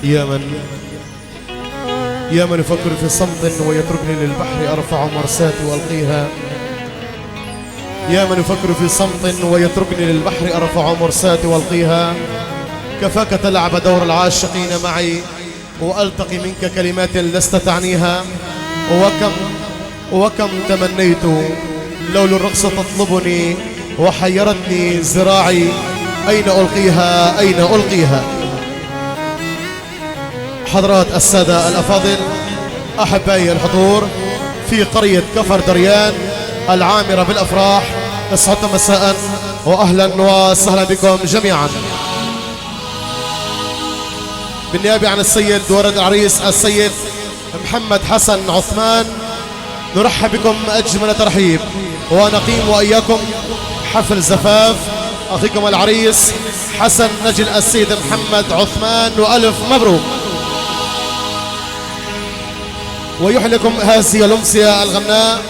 يا من يفكر في صمت ويتركني للبحر أرفع مرساتي وألقيها. يا من يفكر في صمت ويتركني للبحر أرفع مرساتي وألقيها. كفاك تلعب دور العاشقين معي وألتقي منك كلمات لست تعنيها. وكم تمنيت لولا الرقص تطلبني وحيرتني ذراعي أين ألقيها أين ألقيها. حضرات السادة الأفاضل، أحبائي الحضور في قرية كفر دريان العامرة بالأفراح، اسعدوا مساء وأهلا وسهلا بكم جميعا. بالنيابة عن السيد ولد العريس السيد محمد حسن عثمان نرحب بكم أجمل ترحيب ونقيم وإياكم حفل زفاف أخيكم العريس حسن نجل السيد محمد عثمان وألف مبروك. ويحلكم هذه الأمسية الغناء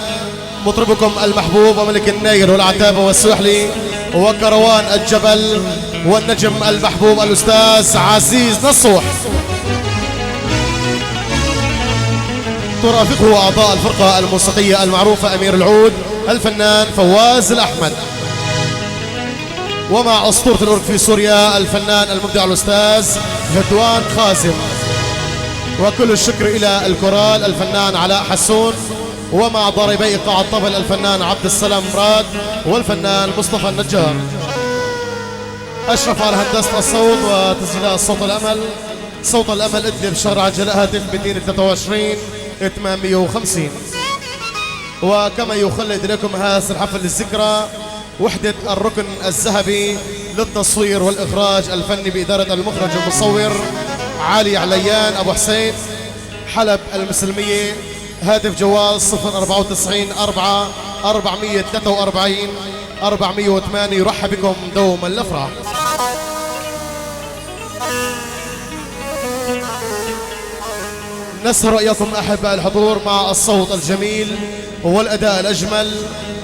مطربكم المحبوب وملك الناير والعتابة والسوحلي وكروان الجبل والنجم المحبوب الأستاذ عزيز نصوح. ترافقه أعضاء الفرقة الموسيقية المعروفة أمير العود الفنان فواز الأحمد، ومع أسطورة الأورك في سوريا الفنان المبدع الأستاذ هدوان خازم. وكل الشكر إلى الكورال الفنان علاء حسون، ومع ضاربي إيقاع الطبل الفنان عبد السلام مراد والفنان مصطفى النجار. أشرف على هندسة الصوت وتسجيلات صوت الأمل، صوت الأمل إدلب شهر عجل هاتف مدينة 23/850. وكما يخلد لكم هذا الحفل للذكرى وحدة الركن الذهبي للتصوير والإخراج الفني بإدارة المخرج المصور علي عليان أبو حسين، حلب المسلمية، هاتف جوال 094 4 443 408. يرحب بكم دوما الأفراح. نسهر رأيكم أحباء الحضور مع الصوت الجميل والأداء الأجمل،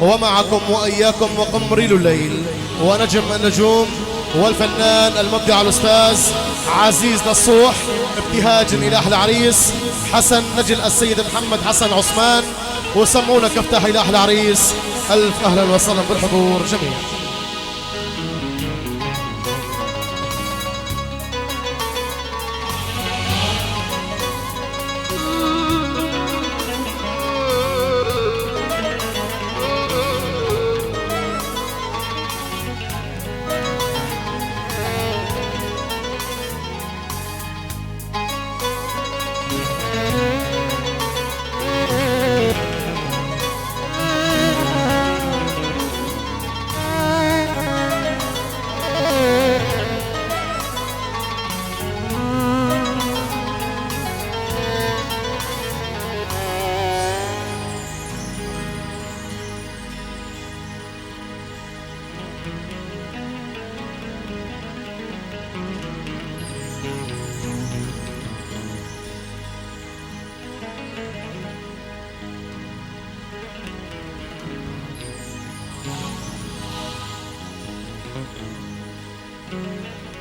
ومعكم وإياكم وقمريل الليل ونجم النجوم والفنان المبدع الأستاذ عزيز نصوح، ابتهاجا إلى أحلى عريس حسن نجل السيد محمد حسن عثمان. وسمعونا كفتاح إلى أحلى عريس. ألف أهلا وسهلا بالحضور جميعا.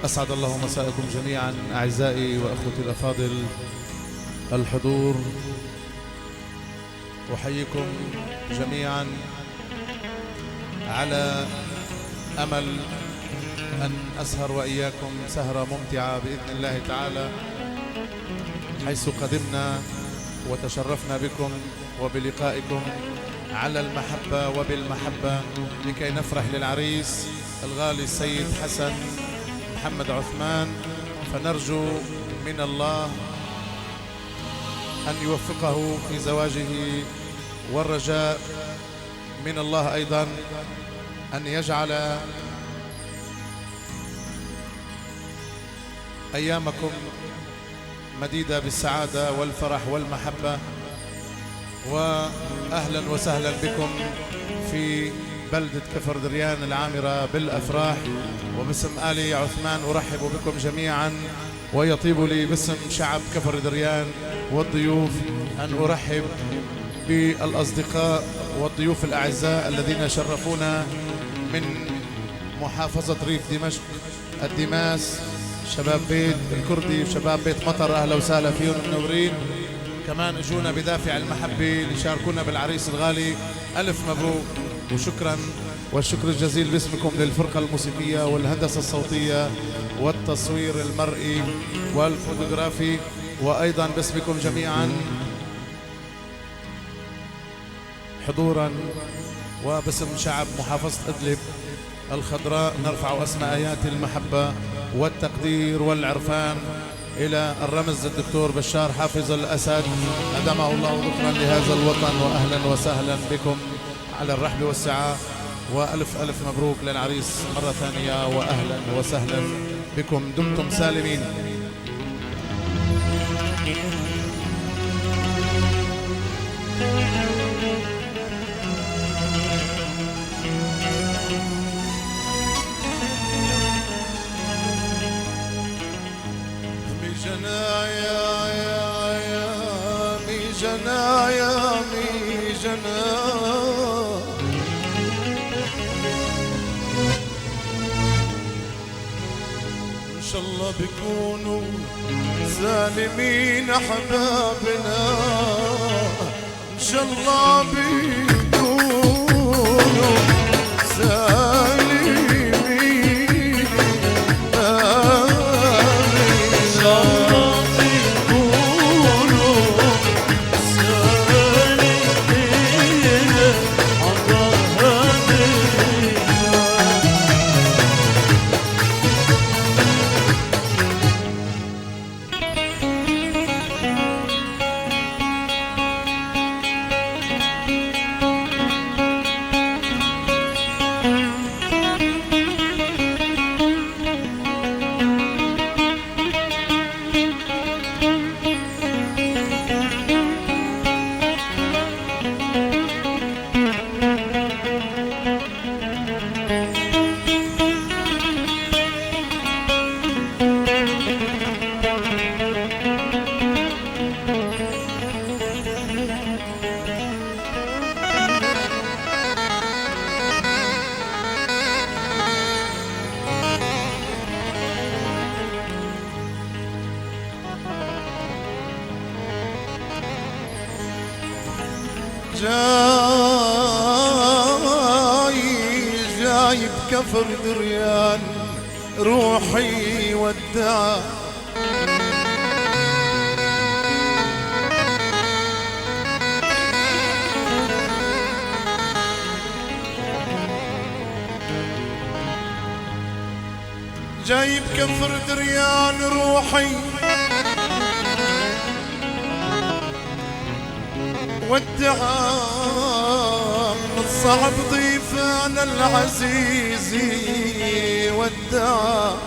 أسعد الله مساءكم جميعا أعزائي وأخوتي الأفاضل الحضور. أحييكم جميعا على أمل أن أسهر وإياكم سهرة ممتعة بإذن الله تعالى، حيث قدمنا وتشرفنا بكم وبلقائكم على المحبة وبالمحبة لكي نفرح للعريس الغالي السيد حسن محمد عثمان. فنرجو من الله أن يوفقه في زواجه، والرجاء من الله أيضا أن يجعل أيامكم مديدة بالسعادة والفرح والمحبة. وأهلا وسهلا بكم في بلدة كفر دريان العامرة بالأفراح. وباسم آل عثمان أرحب بكم جميعا، ويطيب لي باسم شعب كفر دريان والضيوف أن أرحب بالأصدقاء والضيوف الأعزاء الذين شرفونا من محافظة ريف دمشق الدماس، شباب بيت الكردي وشباب بيت مطر، أهلا وسهلا فيهم منورين. كمان اجونا بدافع المحبة ليشاركونا بالعريس الغالي. ألف مبروك وشكرا، والشكر الجزيل باسمكم للفرقة الموسيقية والهندسة الصوتية والتصوير المرئي والفوتوغرافي، وأيضا باسمكم جميعا حضورا وباسم شعب محافظة إدلب الخضراء نرفع أسماء آيات المحبة والتقدير والعرفان إلى الرمز الدكتور بشار حافظ الأسد، أدامه الله ذكرا لهذا الوطن. وأهلا وسهلا بكم على الرحب والسعة، وألف ألف مبروك للعريس مرة ثانية، وأهلا وسهلا بكم، دمتم سالمين. إن شاء الله بيكونوا سالمين أحبابنا، إن شاء الله بيكونوا سالمين، إن شاء الله بيكونوا سالمين أحبابنا. جاي بكفر دريان روحي ودع، جاي بكفر دريان روحي والدعاء من الصعب ضيفنا العزيز والدعاء.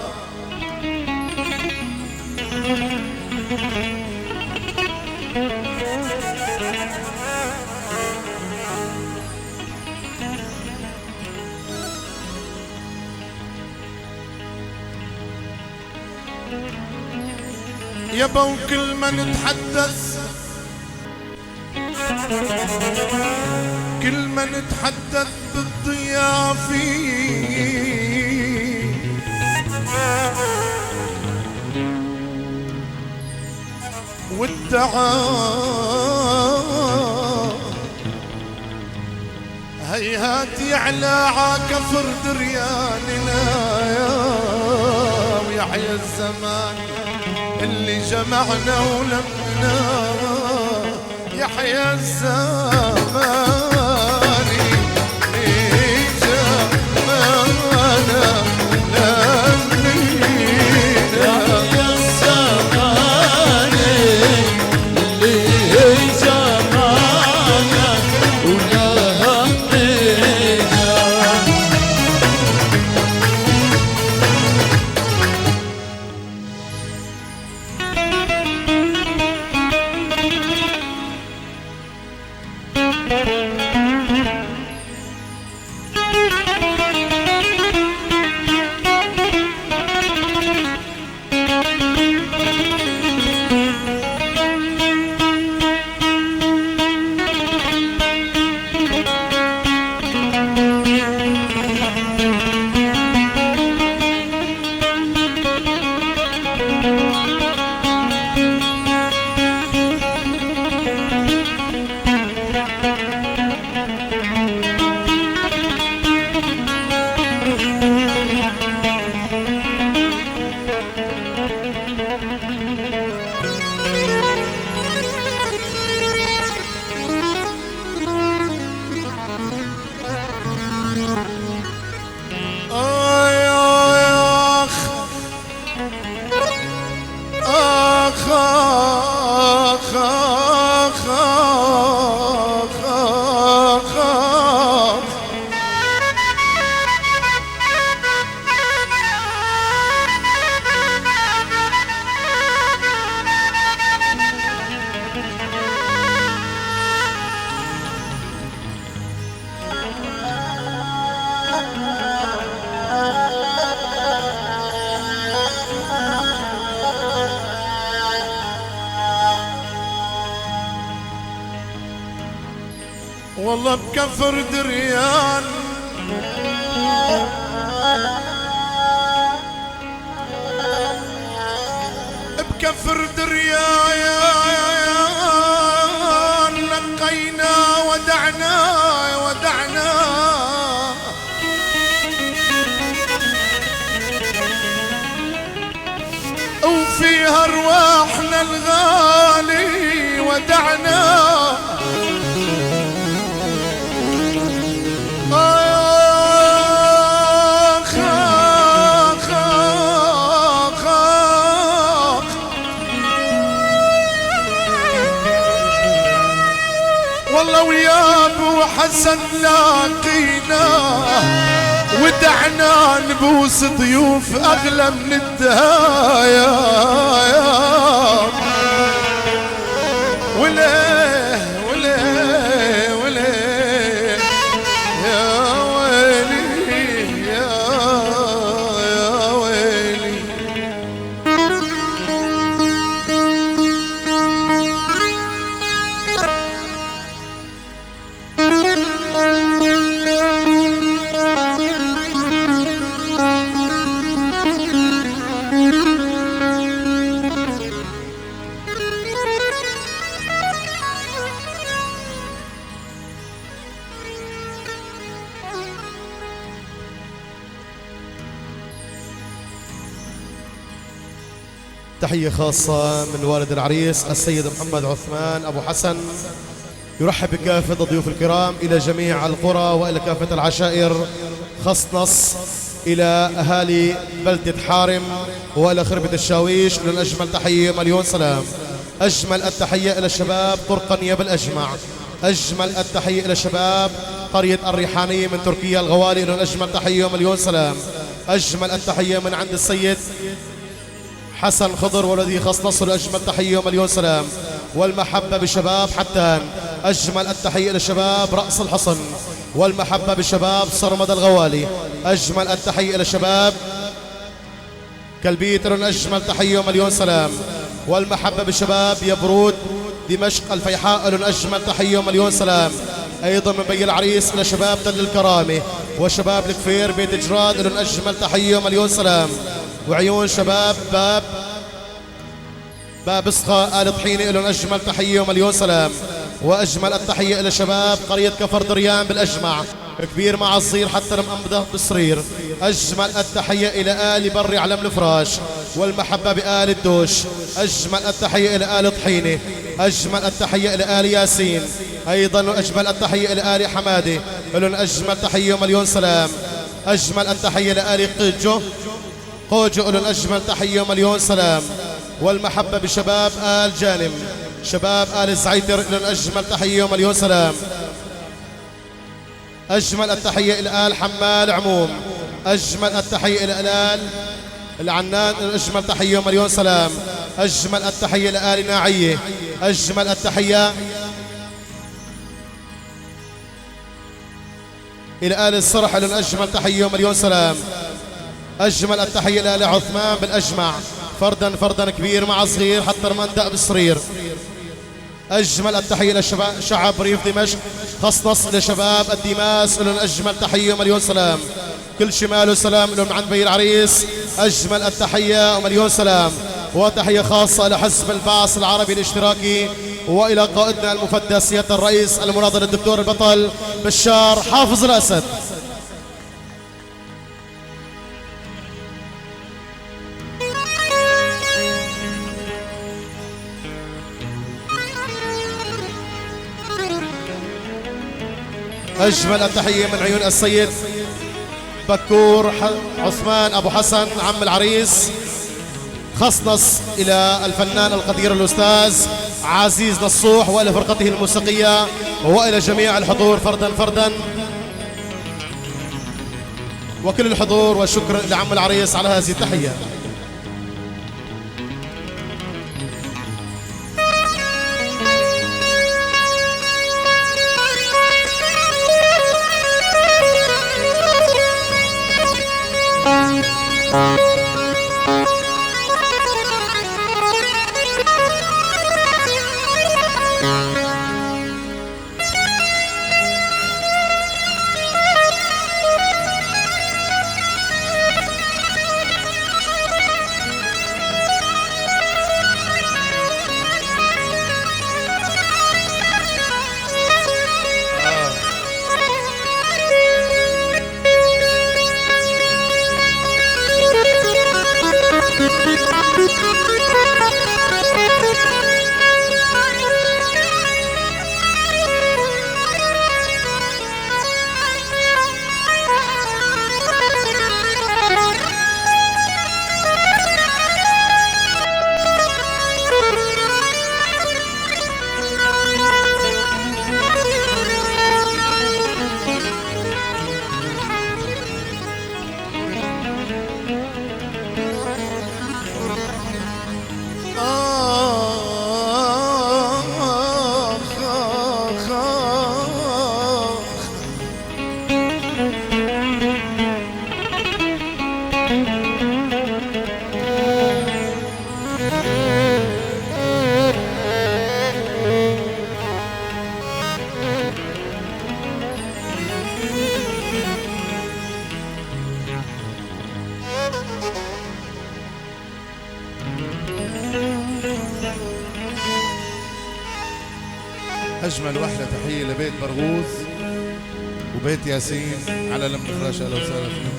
يبا وكل ما نتحدث، كل ما نتحدث بالضيافي والدعاء، هيهات يعلى عكفر درياننا ويحيى الزمان اللي جمعنا ولمنا، يحيى الزمان اللي جمعنا لمنا، يحيى الزمان اللي جمعنا ولمنا. والله بكفر دريان بكفر دريان لقينا ودعنا وفيها ارواحنا الغالي ودعنا والله ويا ابو حسن لاقينا ودعنا نبوس ضيوف اغلى من الدهايا وليه وليه وليه يا ويلي يا ويلي تحية خاصة من والد العريس السيد محمد عثمان أبو حسن، يرحب بكافة الضيوف الكرام إلى جميع القرى وإلى كافة العشائر خصنص، إلى أهالي بلدة حارم وإلى خربة الشاويش. لن أجمل تحية مليون سلام. أجمل التحية إلى الشباب قرقنية بالأجمع. أجمل التحية إلى الشباب قرية الريحانية من تركيا الغوالي. لن أجمل تحية مليون سلام. أجمل التحية من عند السيد حسن خضر والذي خص أجمل تحية ومليون سلام. والمحبة بشباب حتان. أجمل التحية للشباب رأس الحصن. والمحبة بشباب صرمد الغوالي. أجمل التحية للشباب كلبيت. أجمل تحية ومليون سلام. والمحبة بشباب يبرود دمشق الفيحاء. أجمل تحية ومليون سلام. أيضا من بي العريس إلى شباب تل الكرامة وشباب الكفير بيت جراد. أجمل تحية ومليون سلام. وعيون شباب باب اسخاء آل طحينة لهم أجمل تحية ومليون سلام. وأجمل التحية إلى شباب قرية كفر دريان بالأجمع كبير مع الصغير حتى المأمضة بالصغير. أجمل التحية إلى آل بري علم الفراش. والمحبة بآل الدوش. أجمل التحية إلى آل طحينة. أجمل التحية إلى آل ياسين. أيضا أجمل التحية إلى آل حمادة لهم أجمل تحية ومليون سلام. أجمل التحية لآل قوجو لهم أجمل تحية ومليون سلام. والمحبة بشباب آل جانم شباب آل الزعيتر لهم أجمل تحية ومليون سلام. أجمل التحية إلى آل حمال عموم. أجمل التحية إلى آل العنان لهم أجمل تحية ومليون سلام. أجمل التحية إلى آل ناعية. أجمل التحية إلى آل الصرح لهم أجمل تحية ومليون سلام. أجمل التحية إلى آل عثمان بالأجمع فردا فردا كبير مع صغير حتى المندق بالصغير. أجمل التحية للشباب شعب ريف دمشق خصنص لشباب الدماس لهم أجمل تحية ومليون سلام. كل شمال وسلام لهم عند بي العريس. أجمل التحية ومليون سلام. وتحية خاصة لحزب البعث العربي الاشتراكي وإلى قائدنا المفدى سيادة الرئيس المناضل الدكتور البطل بشار حافظ الأسد. أجمل التحية من عيون السيد بكور عثمان أبو حسن عم العريس خصنص إلى الفنان القدير الأستاذ عزيز نصوح وإلى فرقته الموسيقية وإلى جميع الحضور فردا فردا وكل الحضور. والشكر لعم العريس على هذه التحية. أجمل وأحلى تحية لبيت برغوث وبيت ياسين على لم الفراش. أهلا وسهلا فيهم.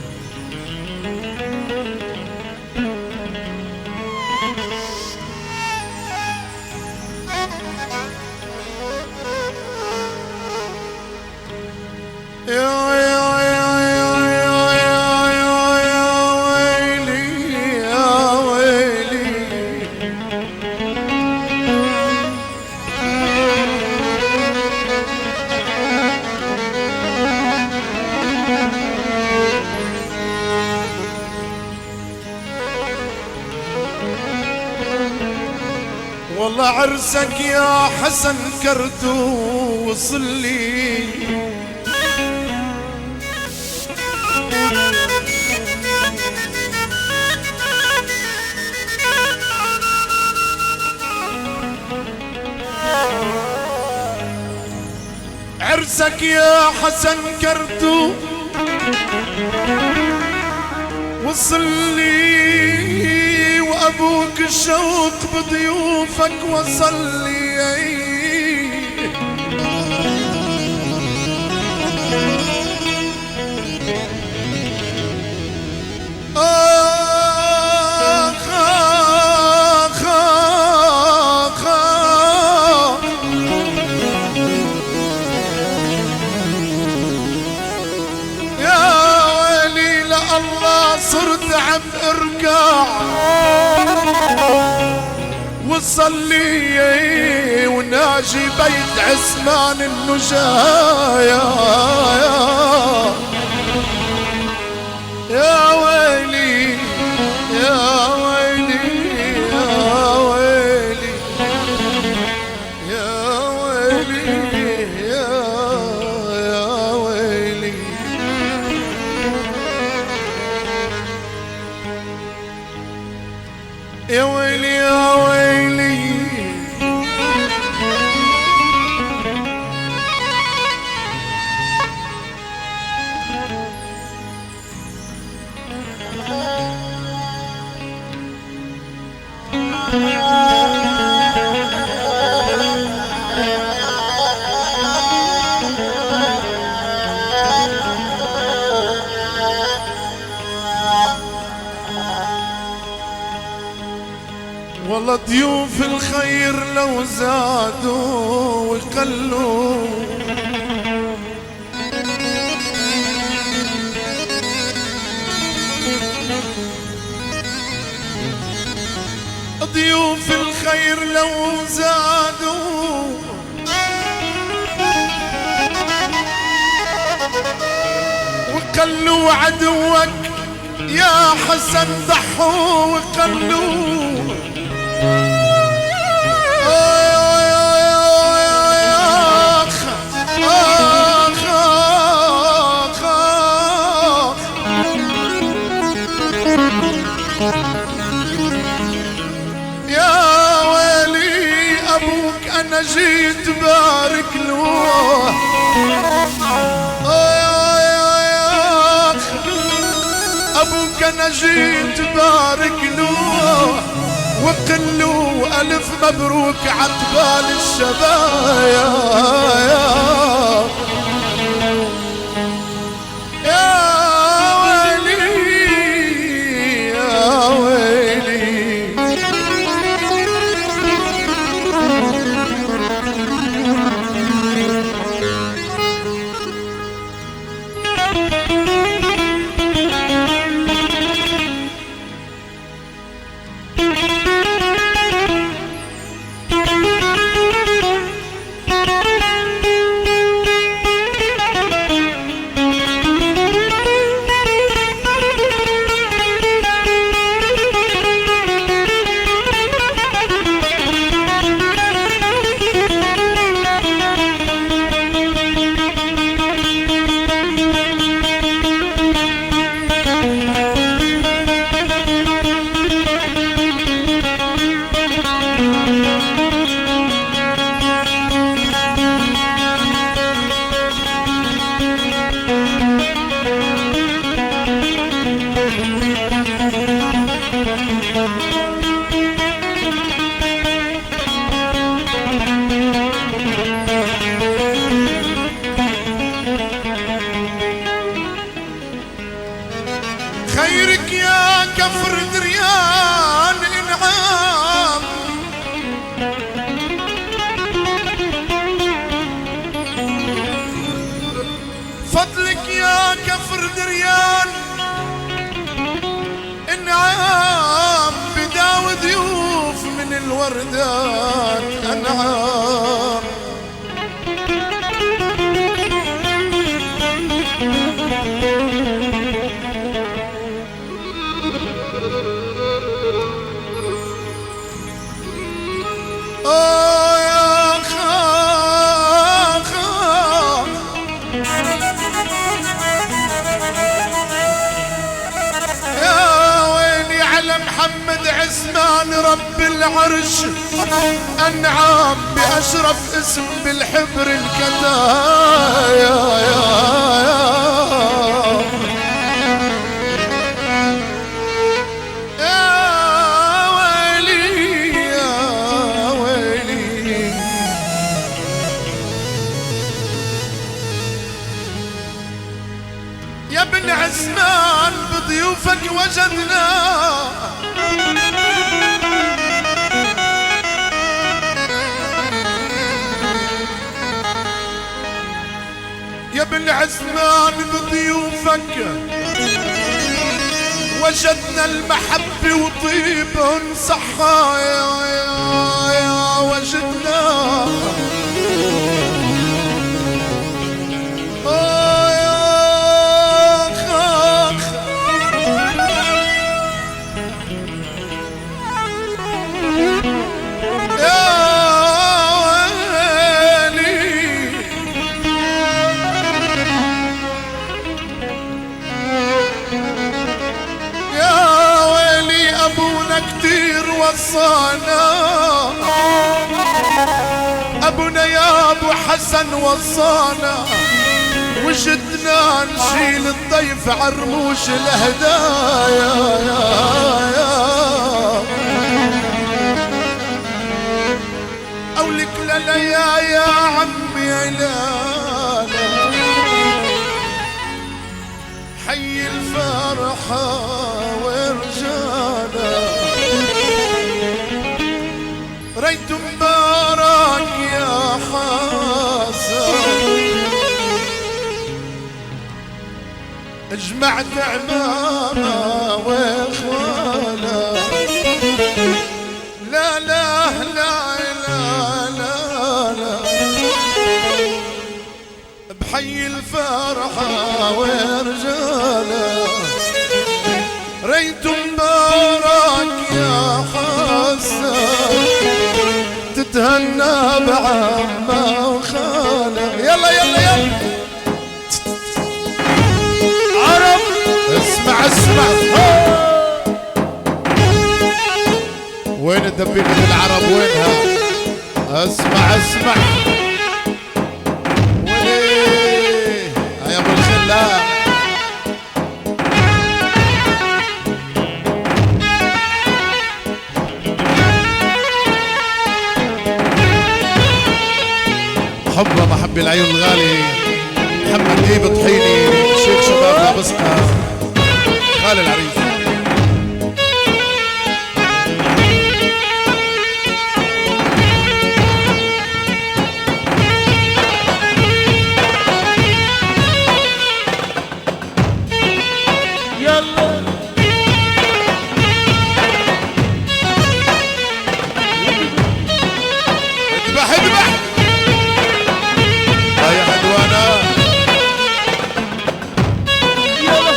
والله عرسك يا حسن كرتو وصل لي، عرسك يا حسن كرتو وصل لي، وابوك الشوق بضيوفك وصل لي. آخ آخ آخ آخ يا ويلي لله صرت عم اركع وصلي وناجي بيت عثمان النجايا. يا ويلي يا ويلي يا ويلي يا ويلي يا ويلي. يا ويلي يا ويلي والله ضيوف الخير لو زادوا وقلوا ضيوف الخير لو زادوا وقلوا عدوك يا حسن ضحوا وقلوا. يا ويلي أبوك أنا جيت بارك له، أبوك أنا جيت بارك له وقل له ألف مبروك عقبال الشبايا. خيرك يا كفر دريان انعام، فضلك يا كفر دريان انعام، بداو ضيوف من الوردات انعام. يا خاخ يا ويلي على محمد عثمان رب العرش انعام باشرف اسم بالحبر الكدايا. يا ابن عثمان بضيوفك وجدنا، يا ابن عثمان بضيوفك وجدنا المحبة وطيب صحة يا وجدنا. كتير وصانا ابونا يا ابو حسن وصانا، وجدنا نشيل الضيف عرموش الهدايا. اولك لا يا عمي لا حي الفرحة ورجانا، ريت مبارك يا حسن اجمعت عمامة واخوانا، لا لا لا لا لا لا بحي الفرحة ورجانا، ريت مبارك يا حسن تتهنى بعمه وخاله. يلا يلا يلا عرب اسمع اسمع، وين الدبيبة العرب وينها؟ اسمع اسمع وليه يا ابو الخلة حبه محب العيون الغالي محمد ديب طحيني شيخ شباب لابسها خال العريس. يلا اذبح اذبح يا حدوانا. يلا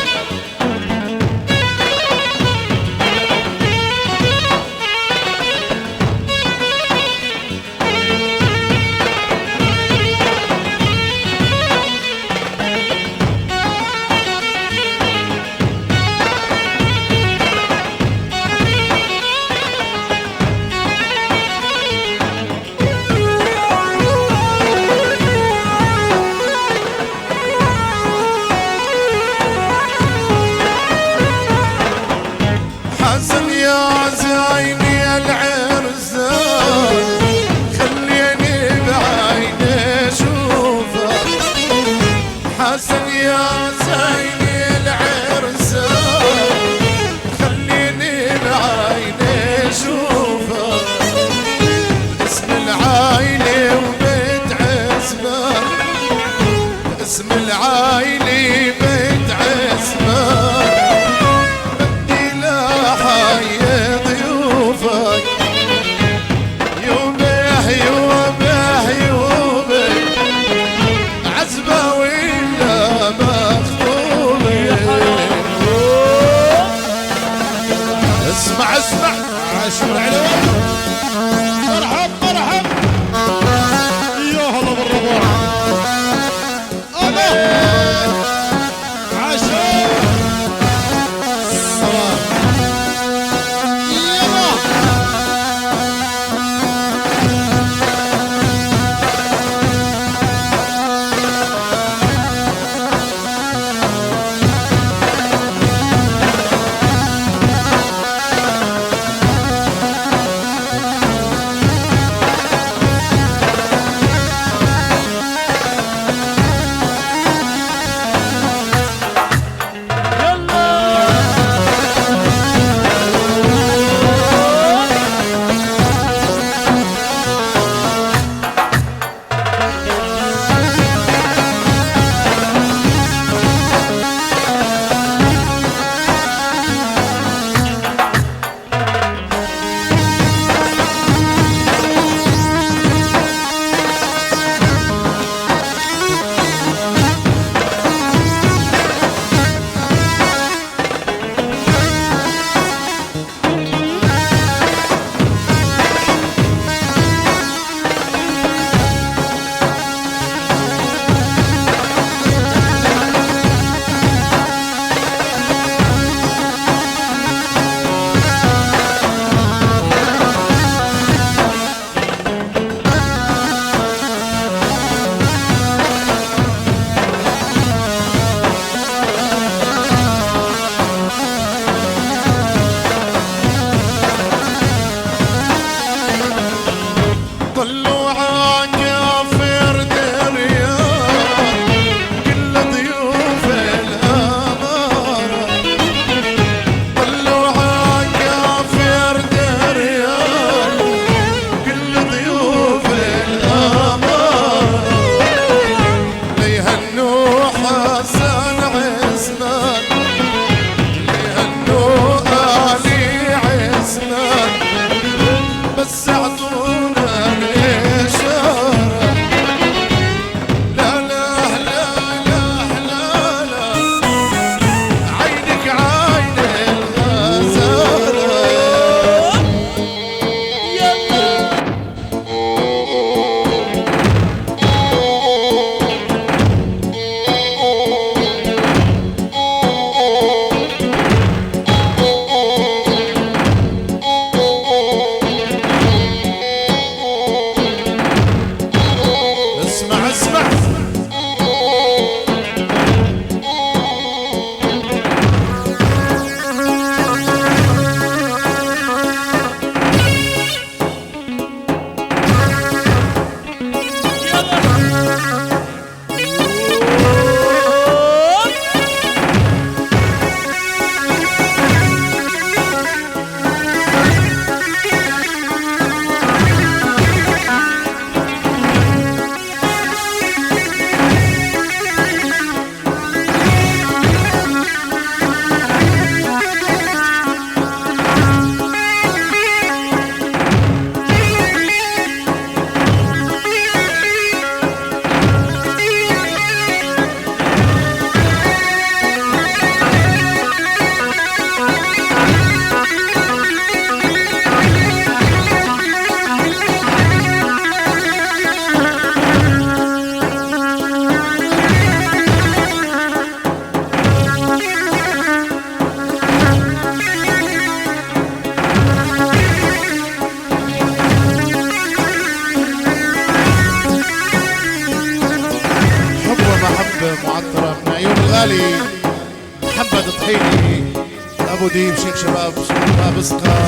ابو ديب شيخ شباب باب اسقى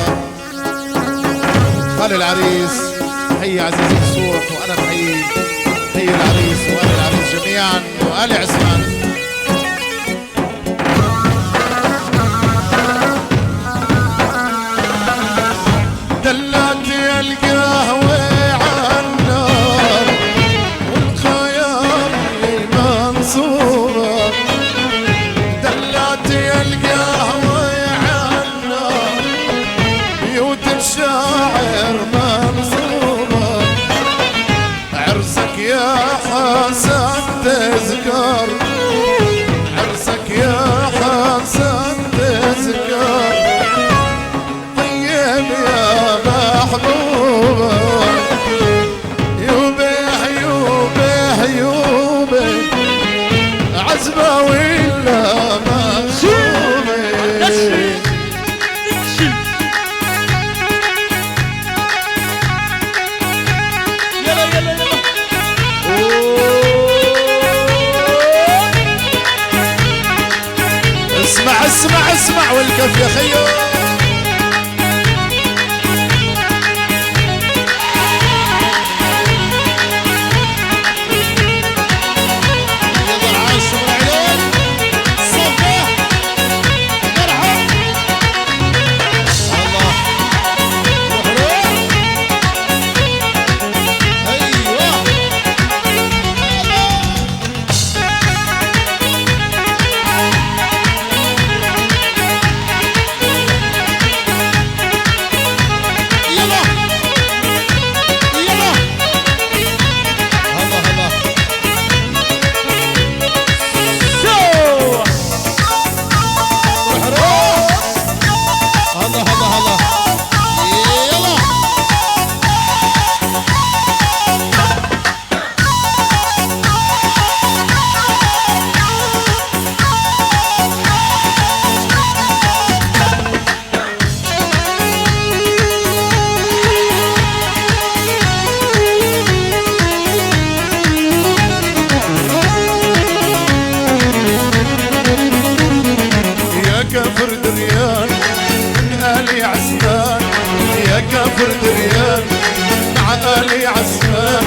خالي العريس. حي عزيز الصوت وانا بحيي حي العريس وآل العريس جميعا وآل عثمان. دلت يا القهوة عالنار والخيام منصورة. دلت يا القهوة عالنار بيوت الشاعر منصورة. عرسك يا حسن تذكر، عرسك يا حسن تذكر. طيب يا محبوبة يوبه يوبه يوبه عزبة ولا مخشوبة. يلا يلا يلا اسمع اسمع اسمع والكف يا خيو. كفر دريان من آلي عسمان، يا كفر دريان مع آلي عسمان.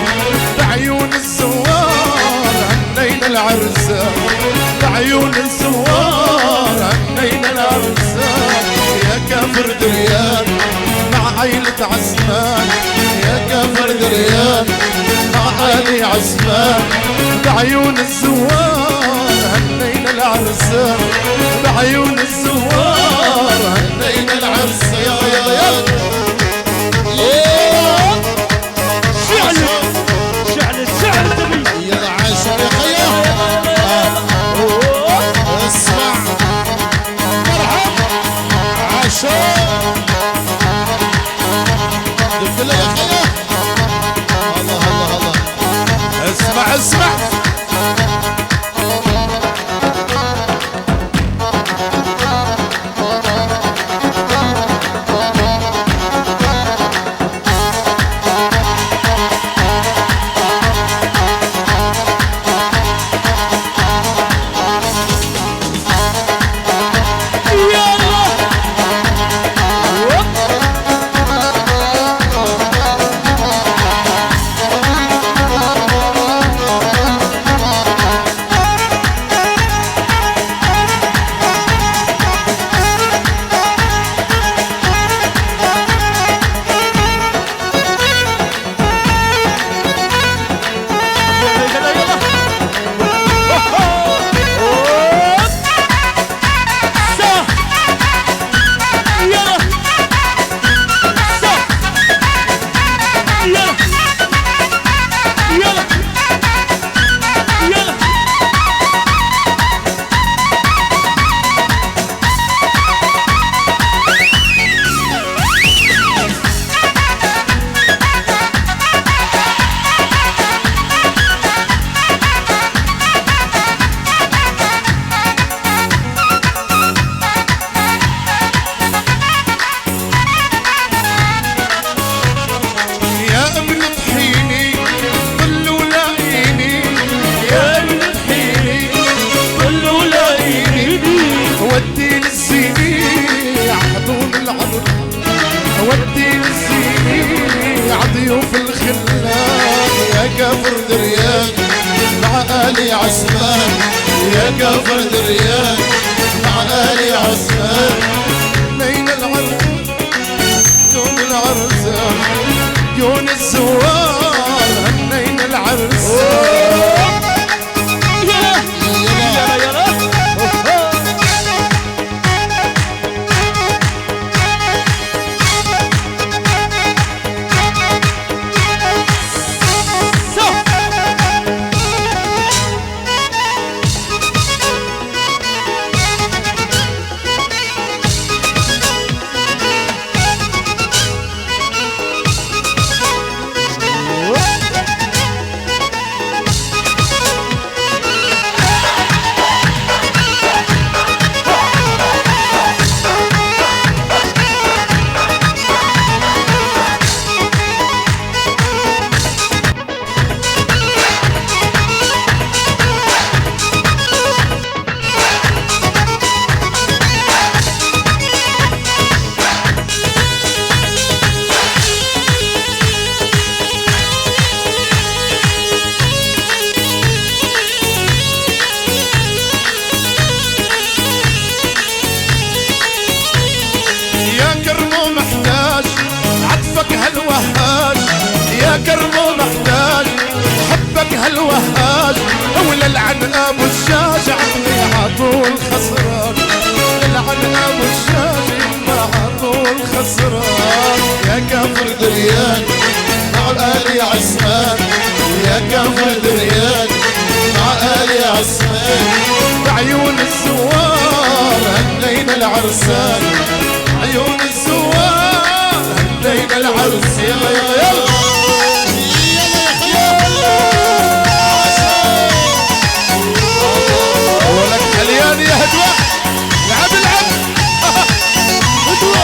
بعيون الزوار هنينا العرسان، بعيون الزوار هنينا العرسان. يا كفر دريان مع عيلة عسمان، يا كفر دريان مع آلي عسمان. بعيون الزوار هنينا العرسان، بعيون الزوار هنينا العرسان. شعل شعل شعل تبي يلا عاشر يا خيا اسمع مرحب عاشر دف له يا خيا. الله الله الله اسمع اسمع آل عثمان يا كفر دريان مع آل عثمان. ليل العرس يوم العرسان يون الزوار هنين العرس. هالوهاج يا كرمو محتاج حبك هالوهاج وللعن ابو الشاج عمي عطول خسران. للعن ابو الشاج ما عطول خسران. يا كفر دريان مع آل عثمان يا كفر دريان مع آل عثمان. بعيون الزوار هنينا العرسان. عيون الزوار هنينا العرس. يلا يلا يلا ولك حليان يا هدوة. لعب العب هدوة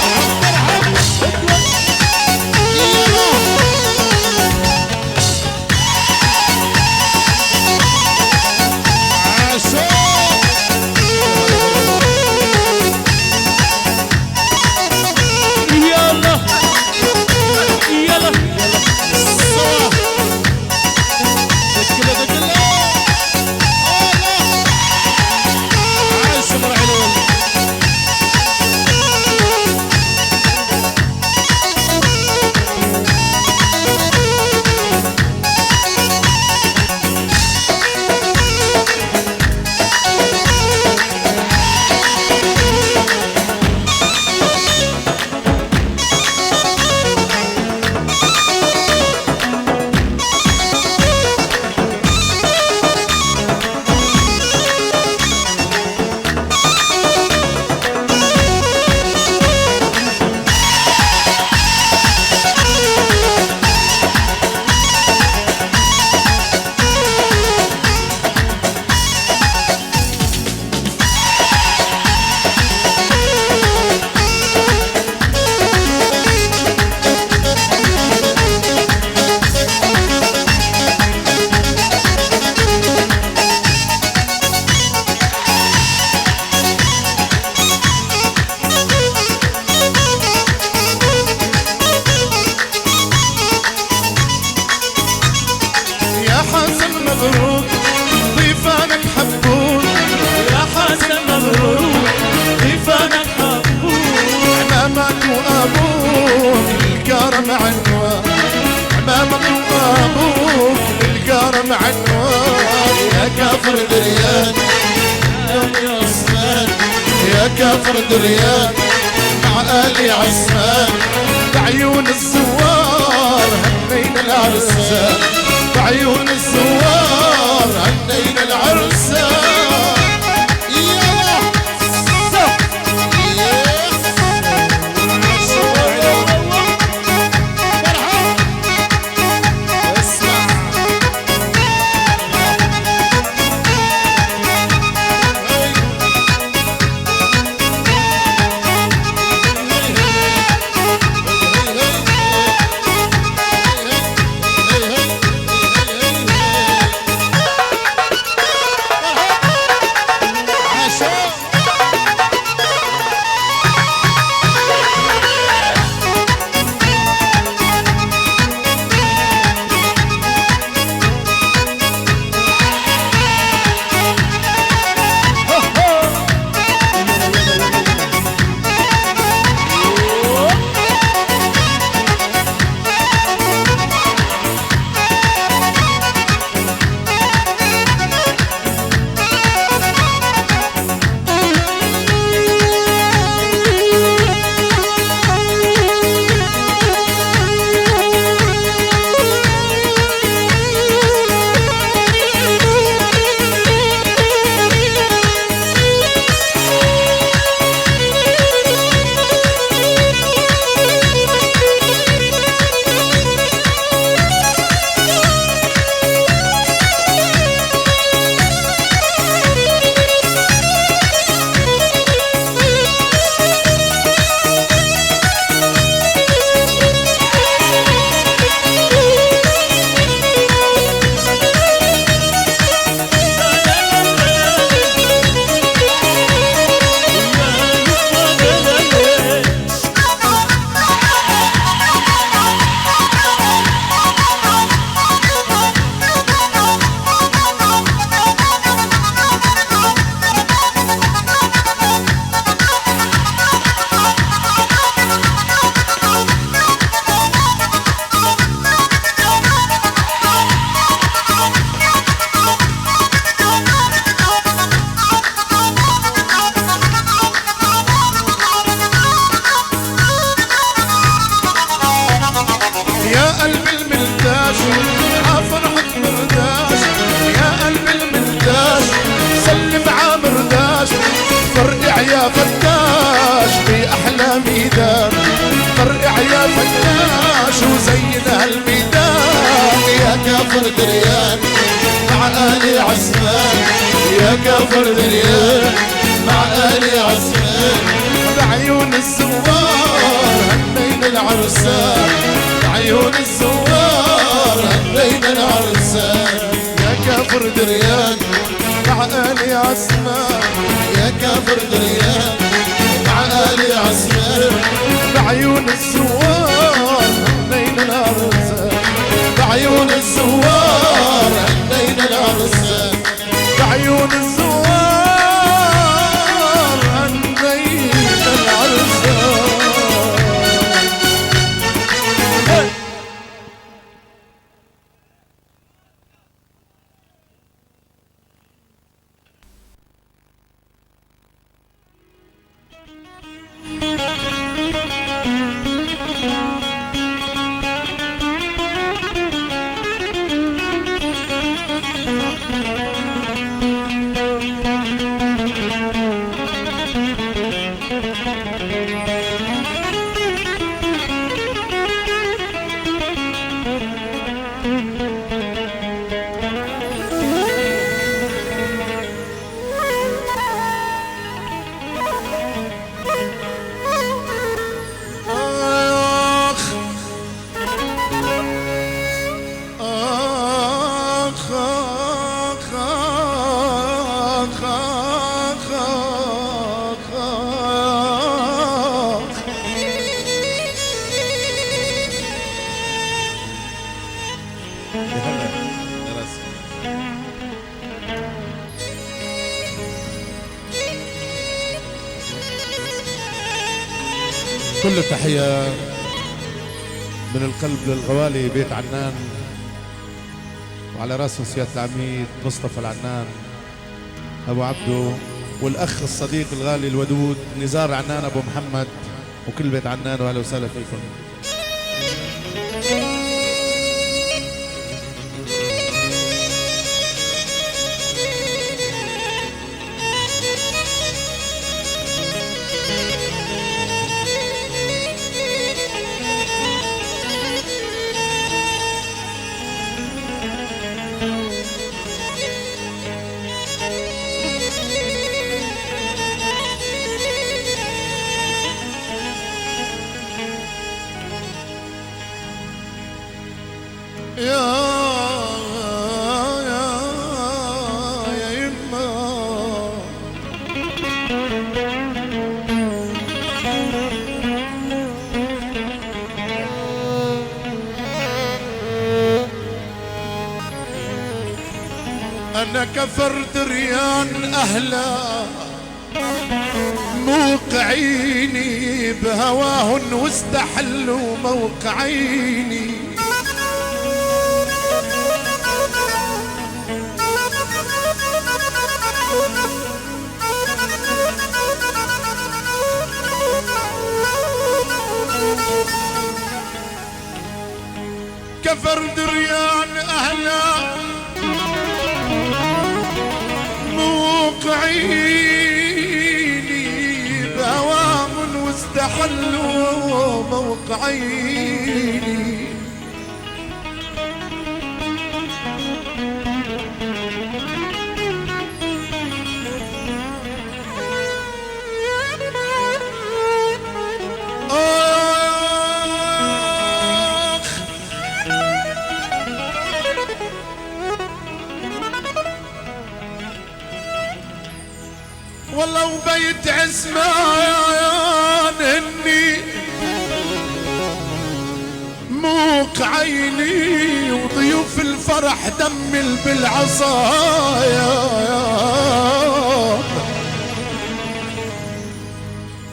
مبروك ضيفانك حبوك. يا حسن مبروك ضيفانك حبوك. عمامك وابوك الكرم عنوان. عمامك وابوك الكرم عنوان. يا كفر دريان يا عثمان يا كفر دريان مع آل عثمان. بعيون الزوار هنينا العرسان. بعيون الزوار هنينا العرسان. دريان مع آل عسمان، يا كافر دريان مع آل عسمان. بعيون الزوار هنينا العرسان، بعيون الزوار هنينا العرسان. يا كافر دريان مع آل عسمان، يا كافر دريان مع آل عسمان. بعيون الزوار هنينا العرسان، بعيون الزوار هنينا العرسان، بعيون الزوار هنينا العرسان. كل التحية من القلب للغوالي بيت عنان، وعلى راسهم سيادة العميد مصطفى العنان أبو عبدو، والأخ الصديق الغالي الودود نزار عنان أبو محمد، وكل بيت عنان. وأهلا وسهلا فيكم. أنا كفر دريان أهلا موقعيني بهواهن واستحلوا موقعيني. كفر دريان أهلا موقعيني بهواهم واستحلوا موقعيني. والله وبيت عسمان هني موقعيني، وضيوف الفرح دمل بالعصايا.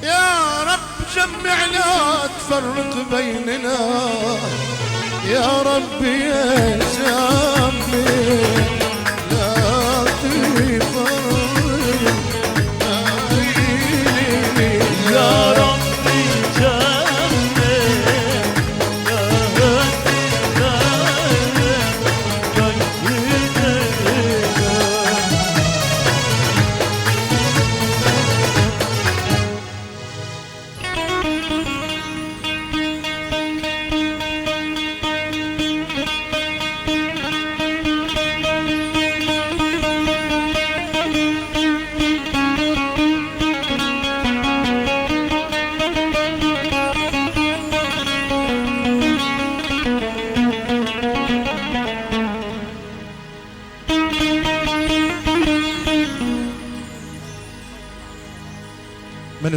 يا رب جمعنا تفرق بيننا، يا رب يا جمي لا تفرق. يا ربي جنبي يا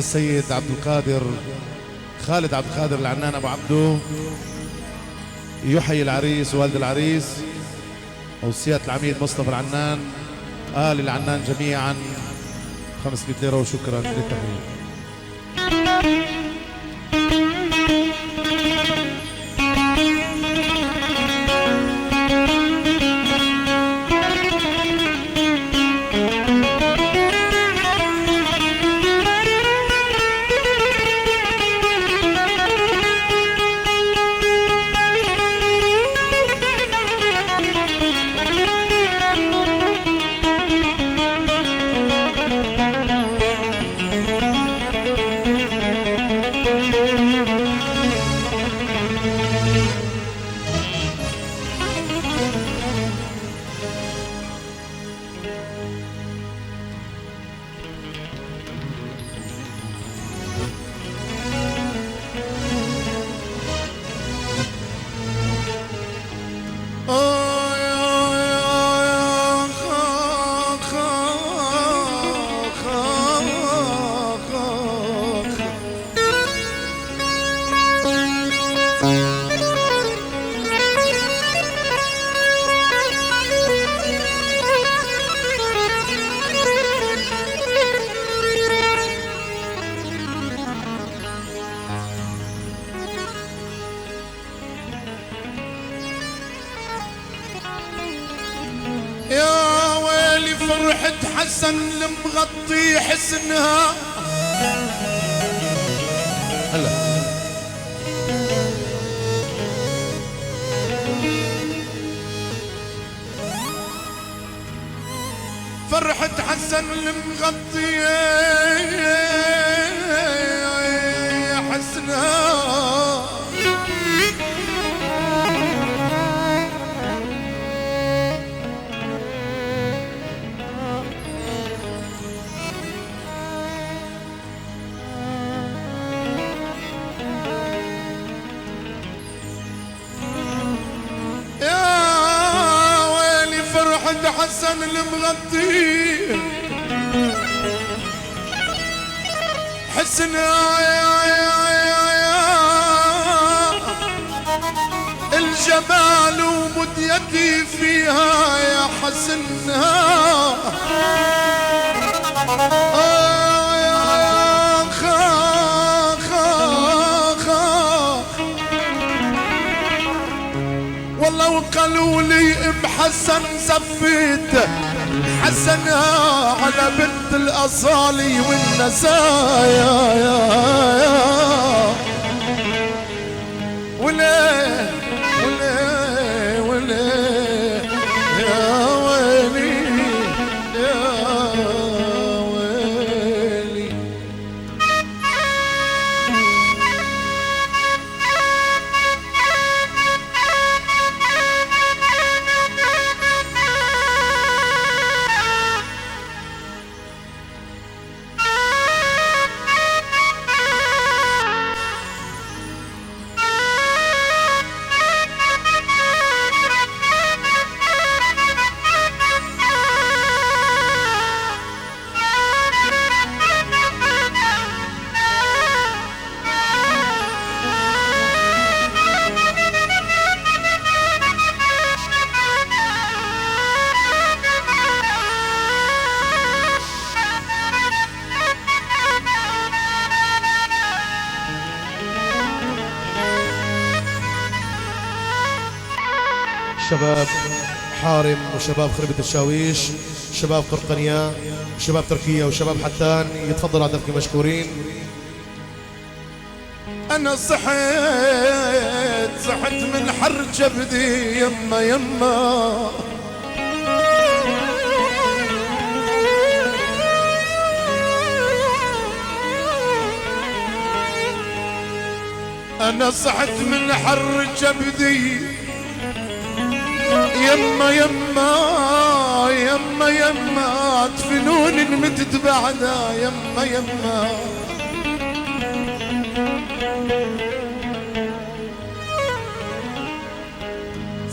السيد عبد القادر خالد عبد القادر العنان أبو عبدو يحيي العريس ووالد العريس وسيادة العميد مصطفى العنان آل العنان جميعا 500 ليرة وشكرا للتحية. يا ويلي فرحة حسن المغطي حسنها هلا فرحة حسن المغطي حسنها حسن المغطي حسنا الجمال ومد يدي فيها يا حسنها والله وقالوا لي ام حسن زفيت حسنها على بنت الاصالي والنسايا وليه وليه وليه يا ويلي يا ويلي شباب حارم وشباب خربة الشاويش، شباب قرقنيا وشباب تركيا وشباب حتان يتفضلوا على دفك مشكورين. انا صحيت من حر جبدي يما يما انا صحت من حر جبدي يما يما يما يما ادفنوني المتت بعدها يما يما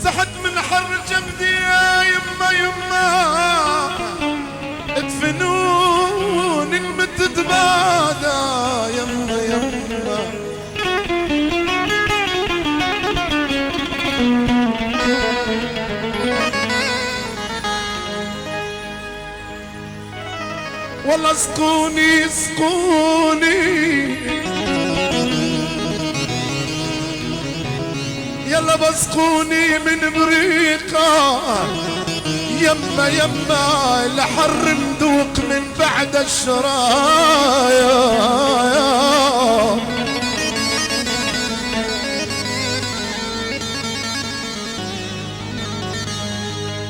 صحت من حر جبدي يا يما يما ادفنوني المتت بعدها والله اسقوني اسقوني يلا بسقوني من بريقة يما يما الحر مذوق من بعد الشرايا.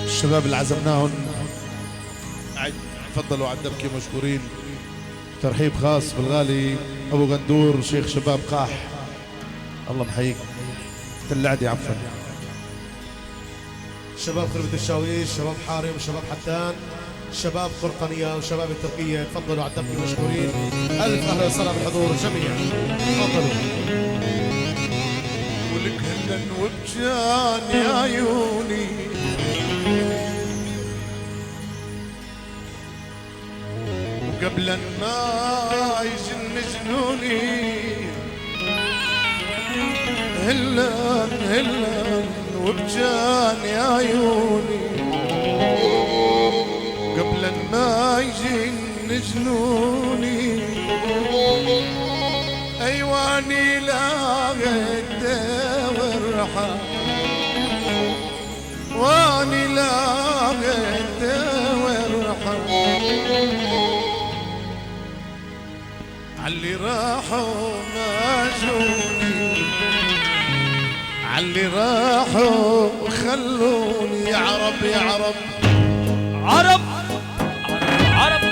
الشباب اللي عزمناهم تفضلوا على الدبكة مشكورين. ترحيب خاص بالغالي ابو غندور شيخ شباب قاح، الله محييك. تلعدي عفوا. شباب خربة الشاويش، شباب حارم، شباب حتان، شباب قرقنية وشباب التركية، تفضلوا على الدبكة مشكورين. ألف أهلا وسهلا بالحضور جميعا، تفضلوا. ولك هلا وبجان يا عيوني وقبل ما يجن جنوني هلا هلا وبجان يا عيوني قبل ما يجن جنوني ايواني لا غد ورحى واني لا غد ورحى علي راحوا ما جوني علي راحوا خلوني يا عرب يا عرب عرب عرب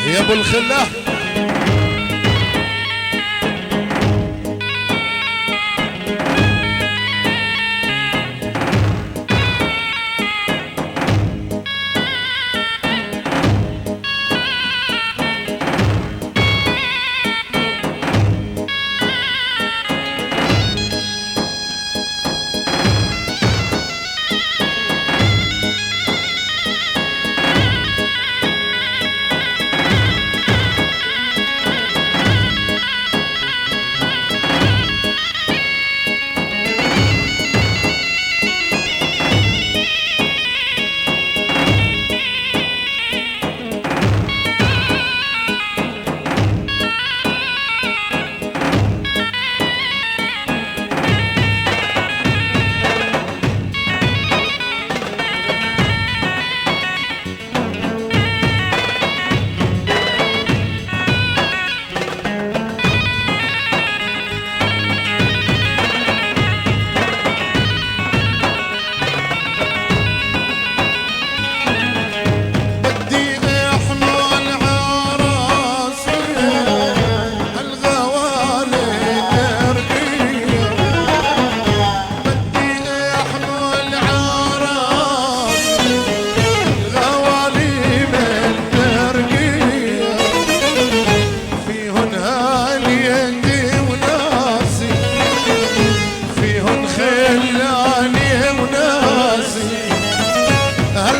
يا ابو الخله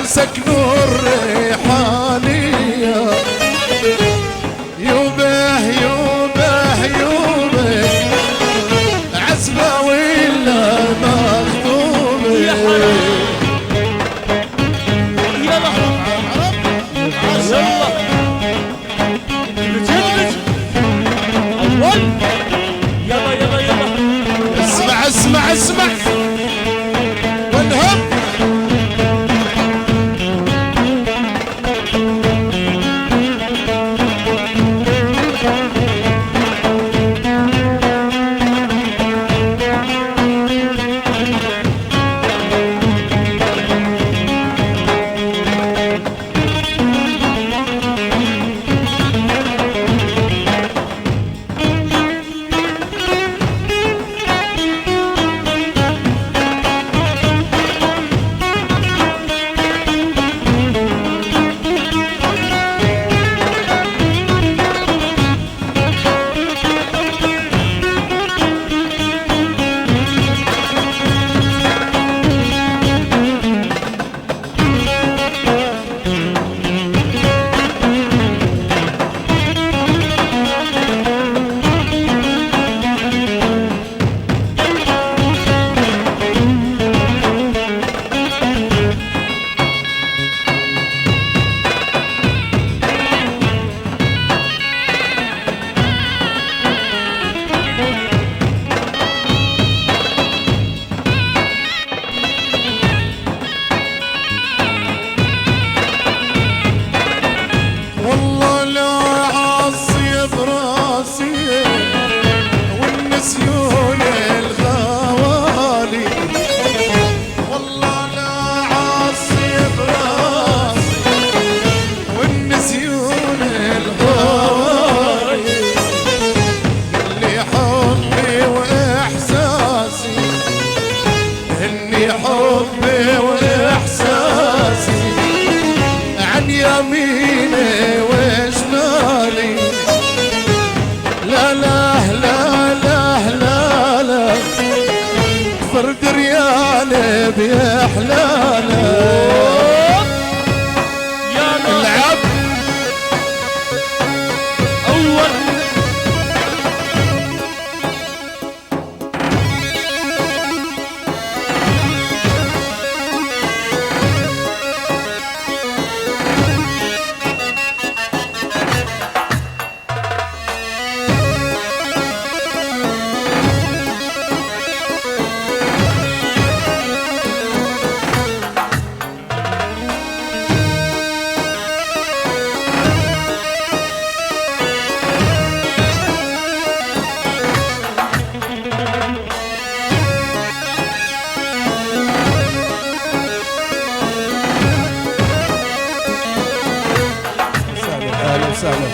سكنوا الريحانية يوبه يوبه يوبه عزبة ولا مخطوبة يا حرام يلا يلا بجدج أول يلا يلا يلا اسمع اسمع اسمع وانهم يميني وشمالي، لا لا لا لا لا لا فرد ريالي بيحلاله. العب أول اهلا وسهلا.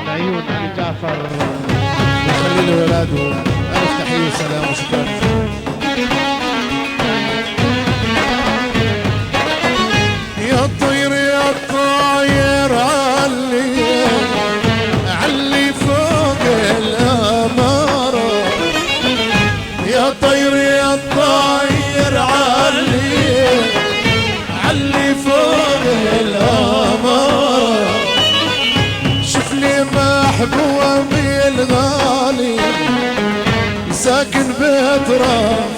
عيون علي جعفر وخليل ولاده ألف تحية وسلام وشكرا. يا طير يا طاير علي علي فوق الأمارة، يا طير يا طاير علي علي فوق الأمارة، شوف لي محبوبي الغالي ساكن بيت راف